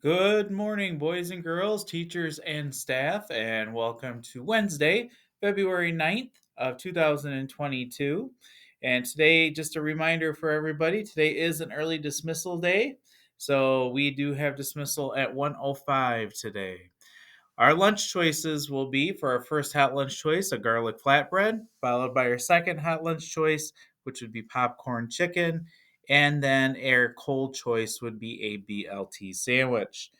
Good morning, boys and girls, teachers and staff, and welcome to Wednesday, February 9th of 2022. And today, just a reminder for everybody, today is an early dismissal day. So we do have dismissal at 1:05 today. Our lunch choices will be for our first hot lunch choice, a garlic flatbread, followed by our second hot lunch choice, which would be popcorn chicken. And then our cold choice would be a BLT sandwich.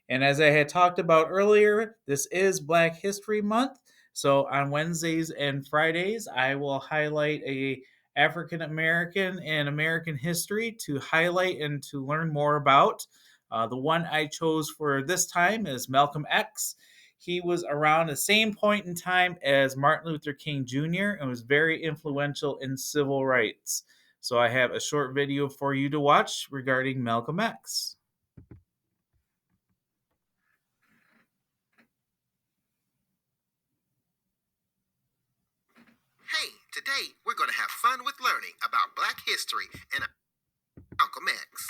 And as I had talked about earlier, this is Black History Month. So on Wednesdays and Fridays, I will highlight a African American and American history to highlight and to learn more about. The one I chose for this time is Malcolm X. He was around the same point in time as Martin Luther King Jr. and was very influential in civil rights. So I have a short video for you to watch regarding Malcolm X. Hey, today we're going to have fun with learning about Black history and Malcolm X.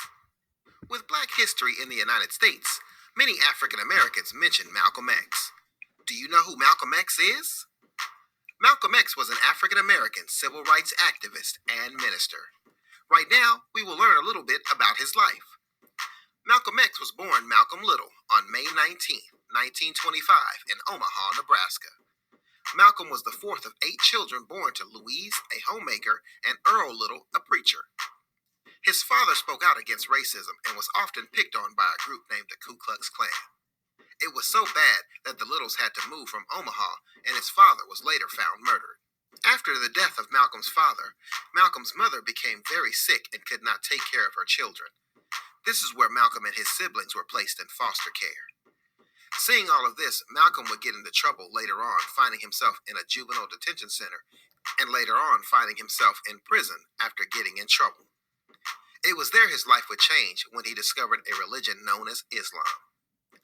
With Black history in the United States, many African Americans mention Malcolm X. Do you know who Malcolm X is? Malcolm X was an African American civil rights activist and minister. Right now, we will learn a little bit about his life. Malcolm X was born Malcolm Little on May 19, 1925, in Omaha, Nebraska. Malcolm was the fourth of 8 children born to Louise, a homemaker, and Earl Little, a preacher. His father spoke out against racism and was often picked on by a group named the Ku Klux Klan. It was so bad that the Littles had to move from Omaha, and his father was later found murdered. After the death of Malcolm's father, Malcolm's mother became very sick and could not take care of her children. This is where Malcolm and his siblings were placed in foster care. Seeing all of this, Malcolm would get into trouble later on, finding himself in a juvenile detention center, and later on finding himself in prison after getting in trouble. It was there his life would change when he discovered a religion known as Islam.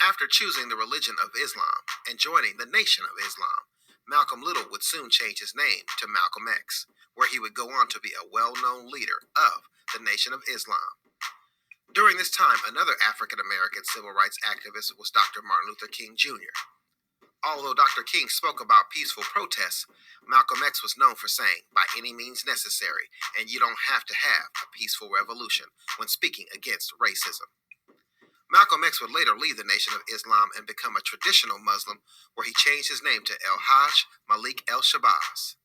After choosing the religion of Islam and joining the Nation of Islam, Malcolm Little would soon change his name to Malcolm X, where he would go on to be a well-known leader of the Nation of Islam. During this time, another African American civil rights activist was Dr. Martin Luther King Jr. Although Dr. King spoke about peaceful protests, Malcolm X was known for saying, by any means necessary, and you don't have to have a peaceful revolution when speaking against racism. Malcolm X would later leave the Nation of Islam and become a traditional Muslim, where he changed his name to El-Hajj Malik El-Shabazz.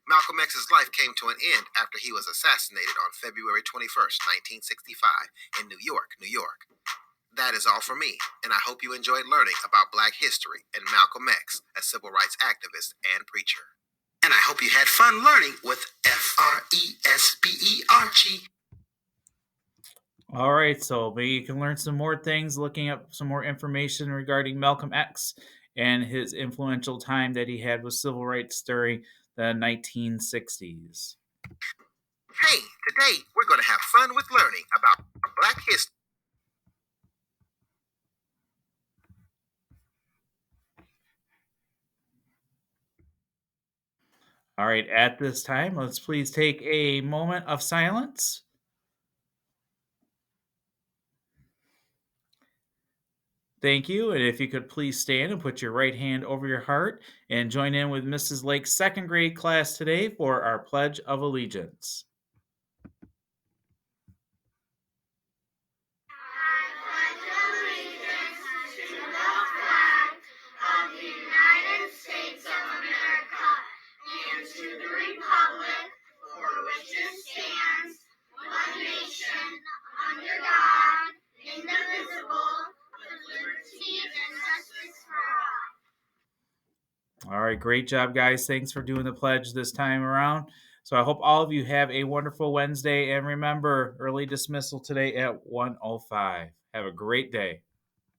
Malcolm X's life came to an end after he was assassinated on February 21st, 1965, in New York, New York. That is all for me, and I hope you enjoyed learning about Black history and Malcolm X, a civil rights activist and preacher. And I hope you had fun learning with FRESBERG. All right, so maybe you can learn some more things looking up some more information regarding Malcolm X and his influential time that he had with civil rights during the 1960s. Hey, today we're going to have fun with learning about Black history. All right, at this time, let's please take a moment of silence. Thank you. And if you could please stand and put your right hand over your heart and join in with Mrs. Lake's second grade class today for our Pledge of Allegiance. All right, great job, guys. Thanks for doing the pledge this time around. So I hope all of you have a wonderful Wednesday. And remember, early dismissal today at 1:05. Have a great day.